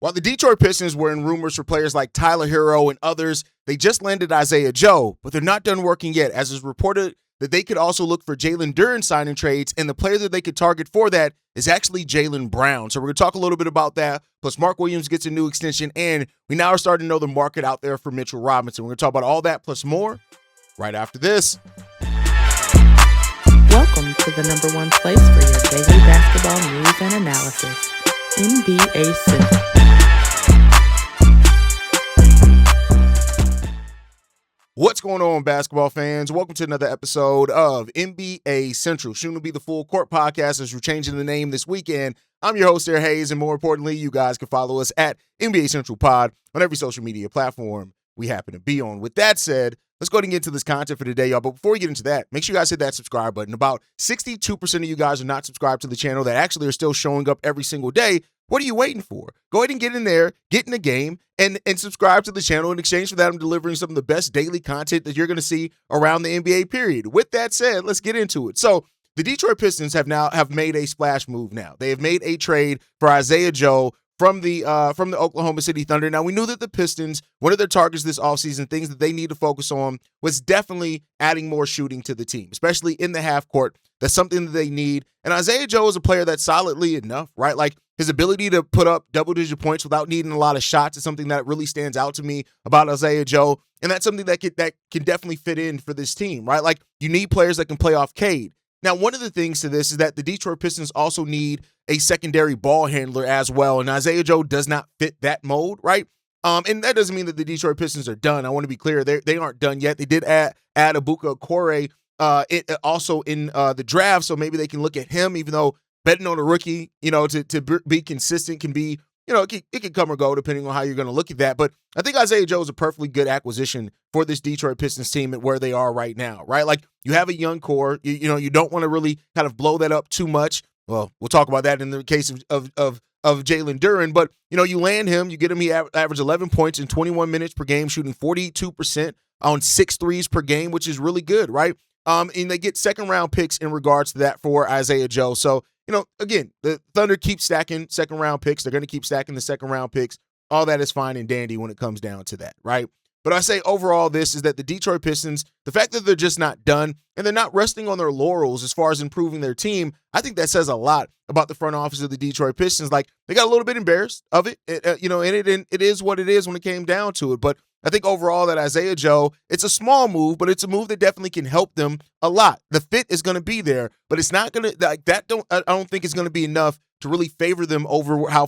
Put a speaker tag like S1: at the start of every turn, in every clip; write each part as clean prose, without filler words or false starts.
S1: While the Detroit Pistons were in rumors for players like Tyler Hero and others, they just landed Isaiah Joe, but they're not done working yet, as is reported that they could also look for Jaylen Duren signing trades, and the player that they could target for that is actually Jaylen Brown. So we're going to talk a little bit about that, plus Mark Williams gets a new extension, and we now are starting to know the market out there for Mitchell Robinson. We're going to talk about all that plus more right after this.
S2: Welcome to the number one place for your daily basketball news and analysis, NBA Central.
S1: What's going on, basketball fans? Welcome to another episode of NBA Central, soon to be the Full Court Podcast as we're changing the name this weekend. I'm your host, Haize, and more importantly, you guys can follow us at NBA Central Pod on every social media platform we happen to be on. With that said, let's go ahead and get into this content for today, y'all. But before we get into that, make sure you guys hit that subscribe button. About 62% of you guys are not subscribed to the channel that actually are still showing up every single day. What are you waiting for? Go ahead and get in there, get in the game, and subscribe to the channel. In exchange for that, I'm delivering some of the best daily content that you're going to see around the NBA period. With that said, let's get into it. So the Detroit Pistons have made a splash move now. They have made a trade for Isaiah Joe from the Oklahoma City Thunder. Now, we knew that the Pistons, one of their targets this offseason, things that they need to focus on, was definitely adding more shooting to the team, especially in the half court. That's something that they need. And Isaiah Joe is a player that's solidly enough, right? Like, his ability to put up double-digit points without needing a lot of shots is something that really stands out to me about Isaiah Joe, and that's something that can definitely fit in for this team, right? Like, you need players that can play off Cade. Now, one of the things to this is that the Detroit Pistons also need a secondary ball handler as well, and Isaiah Joe does not fit that mold, right? And that doesn't mean that the Detroit Pistons are done. I want to be clear. They aren't done yet. They did add Ibuka Okore also in the draft, so maybe they can look at him, even though betting on a rookie, to be consistent can be, it can come or go depending on how you're going to look at that. But I think Isaiah Joe is a perfectly good acquisition for this Detroit Pistons team at where they are right now, right? Like, you have a young core. You don't want to really kind of blow that up too much. Well, we'll talk about that in the case of Jalen Duren. But, you land him, you get him, he averaged 11 points in 21 minutes per game, shooting 42% on 6 threes per game, which is really good, right? And they get second-round picks in regards to that for Isaiah Joe. So, again, the Thunder keep stacking second-round picks. They're going to keep stacking the second-round picks. All that is fine and dandy when it comes down to that, right? But I say overall this is that the Detroit Pistons, the fact that they're just not done and they're not resting on their laurels as far as improving their team, I think that says a lot about the front office of the Detroit Pistons. Like, they got a little bit embarrassed of it, and it is what it is when it came down to it. But I think overall that Isaiah Joe, it's a small move, but it's a move that definitely can help them a lot. The fit is going to be there, but it's not going to, like, that I don't think it's going to be enough to really favor them over how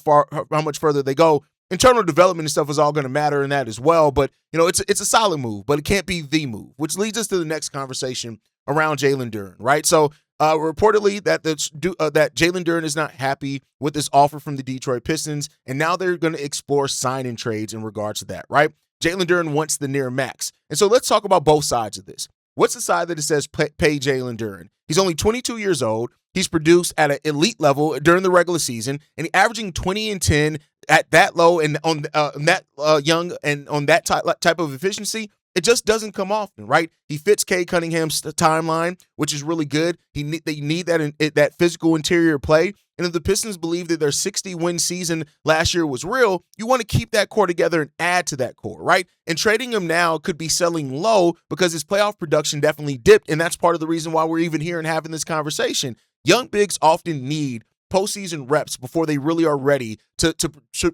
S1: much further they go. Internal development and stuff is all going to matter in that as well, but it's a solid move, but it can't be the move, which leads us to the next conversation around Jalen Duren, right? So reportedly that Jalen Duren is not happy with this offer from the Detroit Pistons, and now they're going to explore sign-in trades in regards to that, right? Jalen Duren wants the near max. And so let's talk about both sides of this. What's the side that it says pay Jalen Duren? He's only 22 years old. He's produced at an elite level during the regular season, and he's averaging 20 and 10 at that low and on that young and on that type of efficiency. It just doesn't come often, right? He fits Cade Cunningham's timeline, which is really good. They need that physical interior play. And if the Pistons believe that their 60-win season last year was real, you want to keep that core together and add to that core, right? And trading him now could be selling low because his playoff production definitely dipped, and that's part of the reason why we're even here and having this conversation. Young bigs often need postseason reps before they really are ready to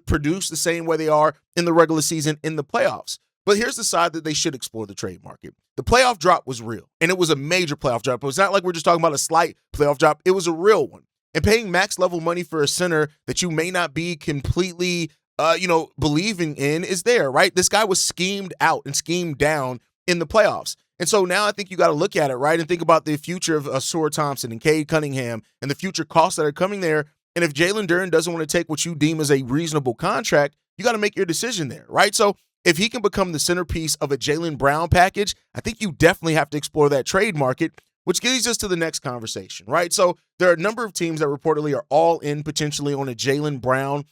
S1: produce the same way they are in the regular season in the playoffs. But here's the side that they should explore the trade market. The playoff drop was real, and it was a major playoff drop. It was not like we're just talking about a slight playoff drop. It was a real one. And paying max level money for a center that you may not be completely, believing in is there, right? This guy was schemed out and schemed down in the playoffs. And so now I think you got to look at it, right, and think about the future of Ausar Thompson and Cade Cunningham and the future costs that are coming there. And if Jalen Duren doesn't want to take what you deem as a reasonable contract, you got to make your decision there, right? So if he can become the centerpiece of a Jaylen Brown package, I think you definitely have to explore that trade market, which leads us to the next conversation, right? So there are a number of teams that reportedly are all in potentially on a Jaylen Brown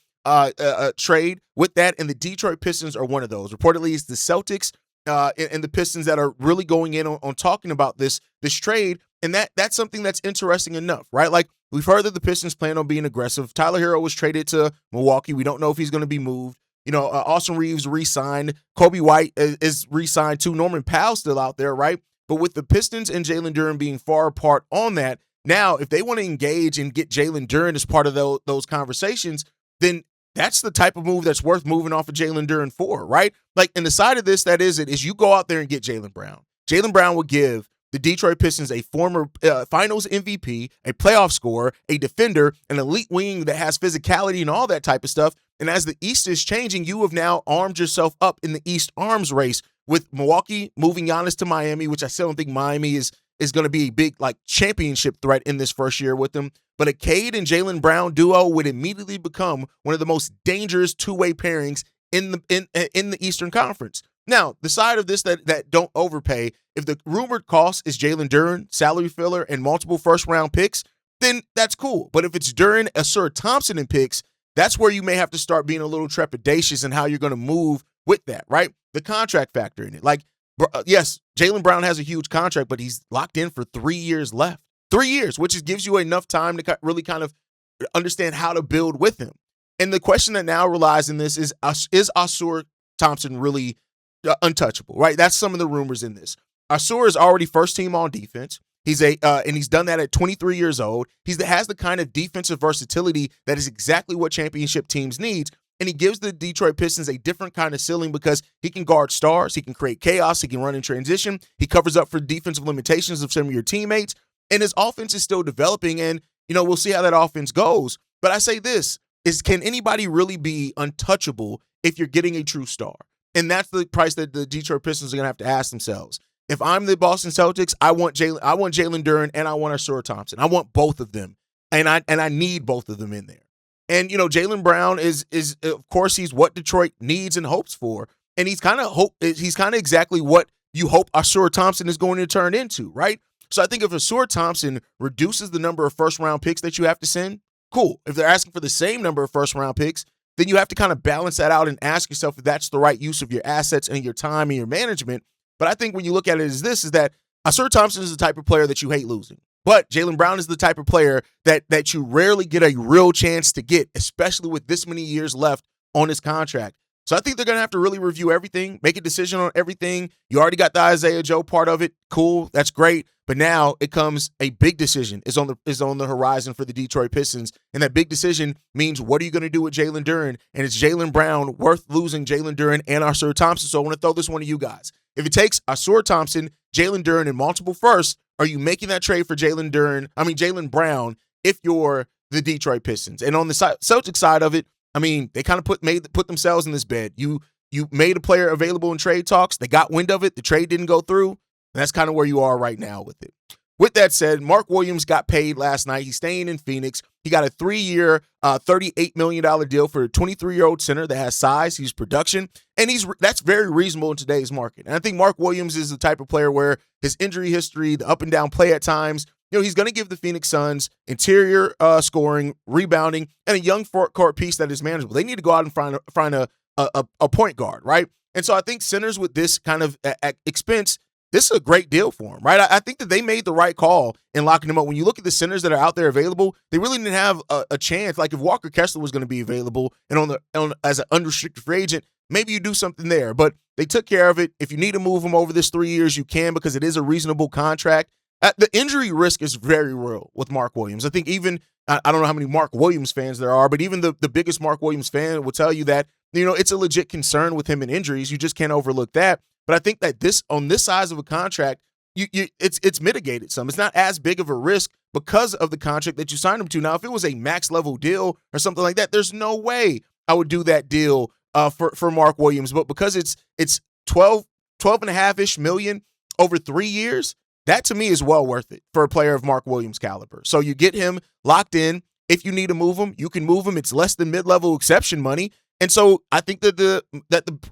S1: trade with that, and the Detroit Pistons are one of those. Reportedly, it's the Celtics and the Pistons that are really going in on talking about this trade, and that's something that's interesting enough, right? Like, We've heard that the Pistons plan on being aggressive. Tyler Hero was traded to Milwaukee. We don't know if he's going to be moved. Austin Reeves re-signed. Kobe White is re-signed too. Norman Powell's still out there, right? But with the Pistons and Jalen Duren being far apart on that, now if they want to engage and get Jalen Duren as part of those conversations, then that's the type of move that's worth moving off of Jalen Duren for, right? Like, and the side of this that is you go out there and get Jaylen Brown. Jaylen Brown will give the Detroit Pistons a former finals MVP, a playoff scorer, a defender, an elite wing that has physicality and all that type of stuff. And as the East is changing, you have now armed yourself up in the East arms race with Milwaukee moving Giannis to Miami, which I still don't think Miami is going to be a big championship threat in this first year with them. But a Cade and Jaylen Brown duo would immediately become one of the most dangerous two-way pairings in the Eastern Conference. Now, the side of this that don't overpay, if the rumored cost is Jalen Duren, salary filler, and multiple first-round picks, then that's cool. But if it's Duren, Ausar Thompson, and picks, that's where you may have to start being a little trepidatious in how you're going to move with that, right? The contract factor in it. Yes, Jaylen Brown has a huge contract, but he's locked in for 3 years left. 3 years, which gives you enough time to really kind of understand how to build with him. And the question that now relies in this is Ausar Thompson really untouchable, right? That's some of the rumors in this. Ausar is already first team on defense. And he's done that at 23 years old. He has the kind of defensive versatility that is exactly what championship teams need. And he gives the Detroit Pistons a different kind of ceiling because he can guard stars, he can create chaos, he can run in transition, he covers up for defensive limitations of some of your teammates, and his offense is still developing, and we'll see how that offense goes. But I say this, can anybody really be untouchable if you're getting a true star? And that's the price that the Detroit Pistons are going to have to ask themselves. If I'm the Boston Celtics, I want Jalen Duren and I want Ausar Thompson. I want both of them, and I need both of them in there. And Jaylen Brown is of course he's what Detroit needs and hopes for, and he's kind of exactly what you hope Ausar Thompson is going to turn into, right? So I think if Ausar Thompson reduces the number of first round picks that you have to send, cool. If they're asking for the same number of first round picks, then you have to kind of balance that out and ask yourself if that's the right use of your assets and your time and your management. But I think when you look at it is that Ausar Thompson is the type of player that you hate losing. But Jaylen Brown is the type of player that you rarely get a real chance to get, especially with this many years left on his contract. So I think they're going to have to really review everything, make a decision on everything. You already got the Isaiah Joe part of it. Cool. That's great. But now it comes a big decision is on the horizon for the Detroit Pistons. And that big decision means what are you going to do with Jalen Duren? And is Jaylen Brown worth losing Jalen Duren and Ausar Thompson? So I want to throw this one to you guys. If it takes Ausar Thompson, Jalen Duren, and multiple firsts, are you making that trade for Jaylen Brown if you're the Detroit Pistons? And on the Celtics side of it, they kind of put themselves in this bed. You made a player available in trade talks. They got wind of it. The trade didn't go through. And that's kind of where you are right now with it. With that said, Mark Williams got paid last night. He's staying in Phoenix. He got a 3-year, $38 million deal for a 23-year-old center that has size. He's production. And that's very reasonable in today's market. And I think Mark Williams is the type of player where his injury history, the up and down play at times, he's going to give the Phoenix Suns interior scoring, rebounding, and a young court piece that is manageable. They need to go out and find a point guard, right? And so I think centers with this kind of expense, this is a great deal for him, right? I think that they made the right call in locking him up. When you look at the centers that are out there available, they really didn't have a chance. Like if Walker Kessler was going to be available and as an unrestricted free agent, maybe you do something there. But they took care of it. If you need to move him over this 3 years, you can because it is a reasonable contract. The injury risk is very real with Mark Williams. I think even, I don't know how many Mark Williams fans there are, but even the biggest Mark Williams fan will tell you that, it's a legit concern with him in injuries. You just can't overlook that. But I think that on this size of a contract, it's mitigated some. It's not as big of a risk because of the contract that you signed him to. Now, if it was a max level deal or something like that, there's no way I would do that deal for Mark Williams. But because it's 12 and a half-ish million over 3 years, that to me is well worth it for a player of Mark Williams' caliber. So you get him locked in. If you need to move him, you can move him. It's less than mid-level exception money. And so I think that the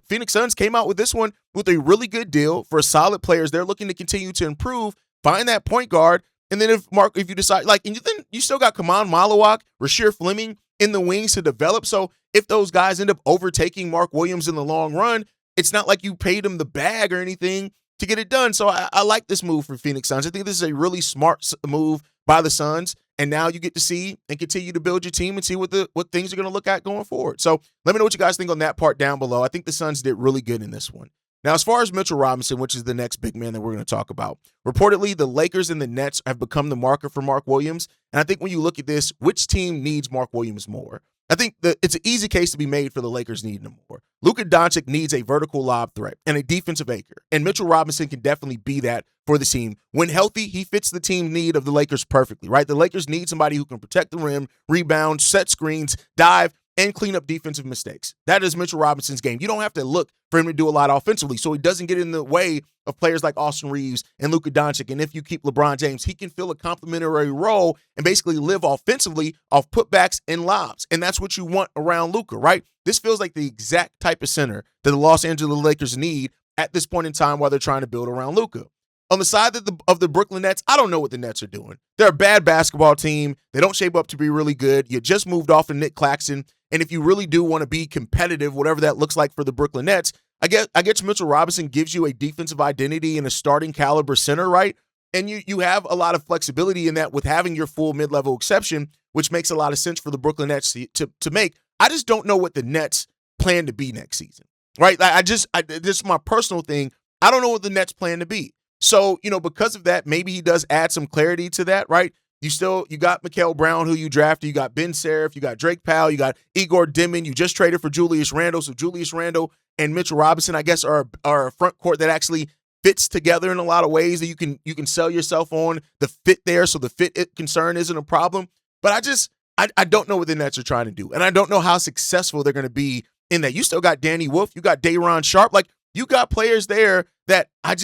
S1: Phoenix Suns came out with this one with a really good deal for solid players. They're looking to continue to improve, find that point guard. And then if you decide, and then you still got Kaman Malawak, Rasheer Fleming in the wings to develop. So if those guys end up overtaking Mark Williams in the long run, it's not like you paid him the bag or anything to get it done. So I like this move for Phoenix Suns. I think this is a really smart move by the Suns. And now you get to see and continue to build your team and see what things are going to look at going forward. So let me know what you guys think on that part down below. I think the Suns did really good in this one. Now, as far as Mitchell Robinson, which is the next big man that we're going to talk about, reportedly the Lakers and the Nets have become the marker for Mark Williams. And I think when you look at this, which team needs Mark Williams more? I think that it's an easy case to be made for the Lakers needing him more. Luka Doncic needs a vertical lob threat and a defensive anchor. And Mitchell Robinson can definitely be that for the team. When healthy, he fits the team need of the Lakers perfectly, right? The Lakers need somebody who can protect the rim, rebound, set screens, dive, and clean up defensive mistakes. That is Mitchell Robinson's game. You don't have to look for him to do a lot offensively, so he doesn't get in the way of players like Austin Reeves and Luka Doncic. And if you keep LeBron James, he can fill a complementary role and basically live offensively off putbacks and lobs. And that's what you want around Luka, right? This feels like the exact type of center that the Los Angeles Lakers need at this point in time while they're trying to build around Luka. On the side of the Brooklyn Nets, I don't know what the Nets are doing. They're a bad basketball team. They don't shape up to be really good. You just moved off of Nick Claxton. And if you really do want to be competitive, whatever that looks like for the Brooklyn Nets, I guess Mitchell Robinson gives you a defensive identity and a starting caliber center, right? And you have a lot of flexibility in that with having your full mid-level exception, which makes a lot of sense for the Brooklyn Nets to make. I just don't know what the Nets plan to be next season, right? This is my personal thing. I don't know what the Nets plan to be. So, because of that, maybe he does add some clarity to that, right? You got Mikael Brown, who you drafted. You got Ben Serif. You got Drake Powell. You got Igor Dimon. You just traded for Julius Randle. So Julius Randle and Mitchell Robinson, I guess, are a front court that actually fits together in a lot of ways that you can sell yourself on the fit there. So the fit concern isn't a problem. But I don't know what the Nets are trying to do. And I don't know how successful they're going to be in that. You still got Danny Wolf. You got Day'Ron Sharpe. Like, you got players there that I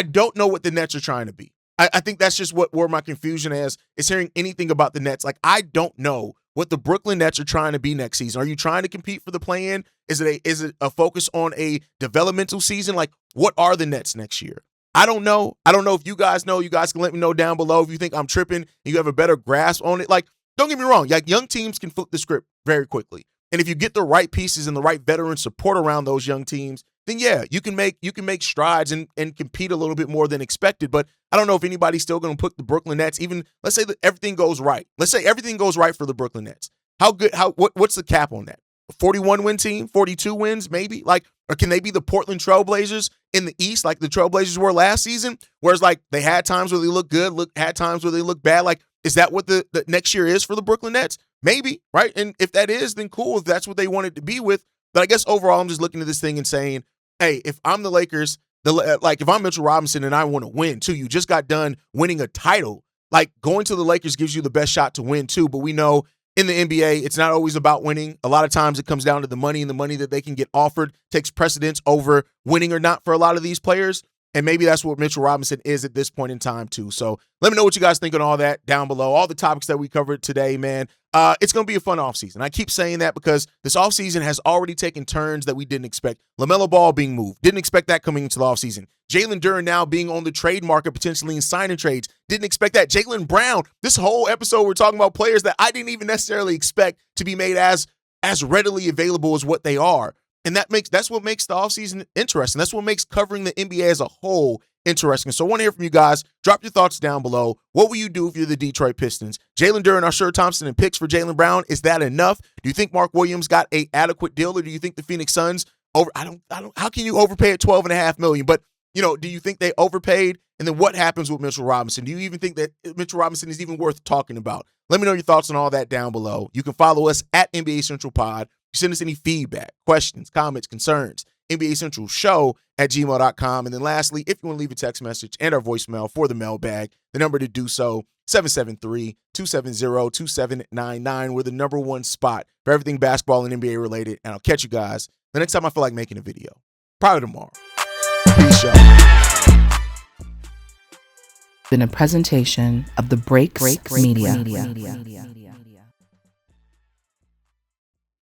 S1: don't know what the Nets are trying to be. I think that's just where my confusion is hearing anything about the Nets. Like, I don't know what the Brooklyn Nets are trying to be next season. Are you trying to compete for the play-in? Is it a focus on a developmental season? Like, what are the Nets next year? I don't know. I don't know if you guys know. You guys can let me know down below if you think I'm tripping and you have a better grasp on it. Like, don't get me wrong. Like, young teams can flip the script very quickly. And if you get the right pieces and the right veteran support around those young teams, then yeah, you can make strides and compete a little bit more than expected. But I don't know if anybody's still going to put the Brooklyn Nets, even let's say that everything goes right. Let's say everything goes right for the Brooklyn Nets. What's the cap on that? A 41 win team, 42 wins maybe? Like, or can they be the Portland Trailblazers in the East like the Trailblazers were last season? Whereas like they had times where they look good, had times where they look bad. Like, is that what the next year is for the Brooklyn Nets? Maybe, right? And if that is, then cool, if that's what they wanted to be with. But I guess overall, I'm just looking at this thing and saying, hey, if I'm the Lakers, if I'm Mitchell Robinson and I want to win too, you just got done winning a title. Like, going to the Lakers gives you the best shot to win too. But we know in the NBA, it's not always about winning. A lot of times it comes down to the money, and the money that they can get offered takes precedence over winning or not for a lot of these players. And maybe that's what Mitchell Robinson is at this point in time too. So let me know what you guys think on all that down below. All the topics that we covered today, man. It's going to be a fun offseason. I keep saying that because this offseason has already taken turns that we didn't expect. LaMelo Ball being moved. Didn't expect that coming into the offseason. Jaylen Duren now being on the trade market, potentially in signing trades. Didn't expect that. Jaylen Brown. This whole episode, we're talking about players that I didn't even necessarily expect to be made as readily available as what they are. And that's what makes the offseason interesting. That's what makes covering the NBA as a whole interesting. So I want to hear from you guys. Drop your thoughts down below. What will you do if you're the Detroit Pistons? Jaylen Duren, Ausar Thompson, and picks for Jaylen Brown. Is that enough? Do you think Mark Williams got an adequate deal, or do you think the Phoenix Suns how can you overpay at $12.5 million? But do you think they overpaid? And then what happens with Mitchell Robinson? Do you even think that Mitchell Robinson is even worth talking about? Let me know your thoughts on all that down below. You can follow us at NBA Central Pod. Send us any feedback, questions, comments, concerns, NBA Central Show at gmail.com. And then lastly, if you want to leave a text message and our voicemail for the mailbag, the number to do so, 773-270-2799. We're the number one spot for everything basketball and NBA related. And I'll catch you guys the next time I feel like making a video. Probably tomorrow. Peace out.
S2: Been a presentation of the Break Media.